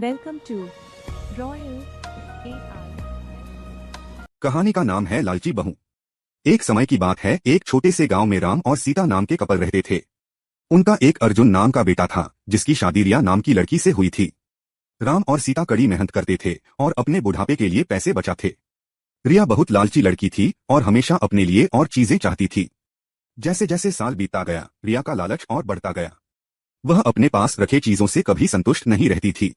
Welcome to Royal AI। कहानी का नाम है लालची बहू। एक समय की बात है, एक छोटे से गांव में राम और सीता नाम के कपल रहते थे। उनका एक अर्जुन नाम का बेटा था, जिसकी शादी रिया नाम की लड़की से हुई थी। राम और सीता कड़ी मेहनत करते थे और अपने बुढ़ापे के लिए पैसे बचाते। रिया बहुत लालची लड़की थी और हमेशा अपने लिए और चीजें चाहती थी। जैसे जैसे साल बीतता गया, रिया का लालच और बढ़ता गया। वह अपने पास रखे चीजों से कभी संतुष्ट नहीं रहती थी।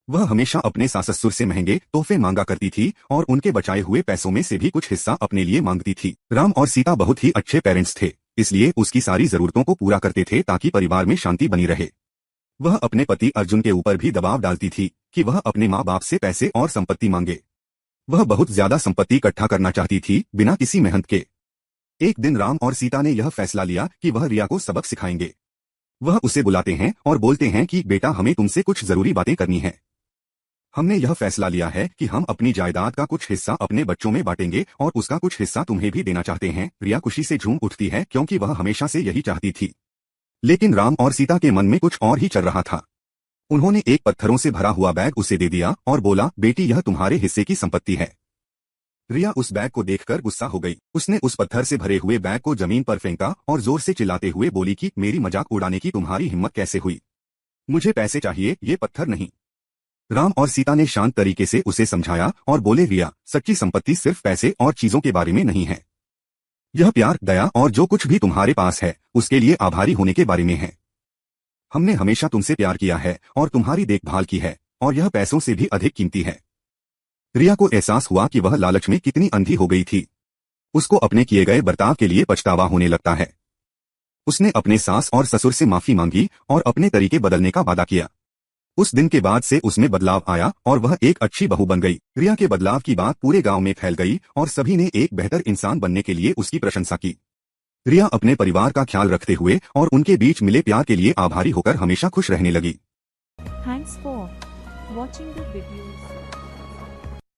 वह हमेशा अपने सास ससुर से महंगे तोहफे मांगा करती थी और उनके बचाए हुए पैसों में से भी कुछ हिस्सा अपने लिए मांगती थी। राम और सीता बहुत ही अच्छे पेरेंट्स थे, इसलिए उसकी सारी जरूरतों को पूरा करते थे ताकि परिवार में शांति बनी रहे। वह अपने पति अर्जुन के ऊपर भी दबाव डालती थी कि वह अपने माँ बाप से पैसे और संपत्ति मांगे। वह बहुत ज्यादा संपत्ति इकट्ठा करना चाहती थी, बिना किसी मेहनत के। एक दिन राम और सीता ने यह फैसला लिया कि वह रिया को सबक सिखाएंगे। वह उसे बुलाते हैं और बोलते हैं कि बेटा, हमें तुमसे कुछ जरूरी बातें करनी है। हमने यह फैसला लिया है कि हम अपनी जायदाद का कुछ हिस्सा अपने बच्चों में बांटेंगे और उसका कुछ हिस्सा तुम्हें भी देना चाहते हैं। रिया खुशी से झूम उठती है, क्योंकि वह हमेशा से यही चाहती थी। लेकिन राम और सीता के मन में कुछ और ही चल रहा था। उन्होंने एक पत्थरों से भरा हुआ बैग उसे दे दिया और बोला, बेटी, यह तुम्हारे हिस्से की संपत्ति है। रिया उस बैग को देखकर गुस्सा हो गई। उसने उस पत्थर से भरे हुए बैग को जमीन पर फेंका और जोर से चिल्लाते हुए बोली कि मेरी मजाक उड़ाने की तुम्हारी हिम्मत कैसे हुई? मुझे पैसे चाहिए, ये पत्थर नहीं। राम और सीता ने शांत तरीके से उसे समझाया और बोले, रिया, सच्ची संपत्ति सिर्फ पैसे और चीजों के बारे में नहीं है। यह प्यार, दया और जो कुछ भी तुम्हारे पास है उसके लिए आभारी होने के बारे में है। हमने हमेशा तुमसे प्यार किया है और तुम्हारी देखभाल की है, और यह पैसों से भी अधिक कीमती है। रिया को एहसास हुआ कि वह लालच में कितनी अंधी हो गई थी। उसको अपने किए गए बर्ताव के लिए पछतावा होने लगता है। उसने अपने सास और ससुर से माफी मांगी और अपने तरीके बदलने का वादा किया। उस दिन के बाद से उसमें बदलाव आया और वह एक अच्छी बहू बन गई। रिया के बदलाव की बात पूरे गांव में फैल गई और सभी ने एक बेहतर इंसान बनने के लिए उसकी प्रशंसा की। रिया अपने परिवार का ख्याल रखते हुए और उनके बीच मिले प्यार के लिए आभारी होकर हमेशा खुश रहने लगी। Thanks for watching the videos।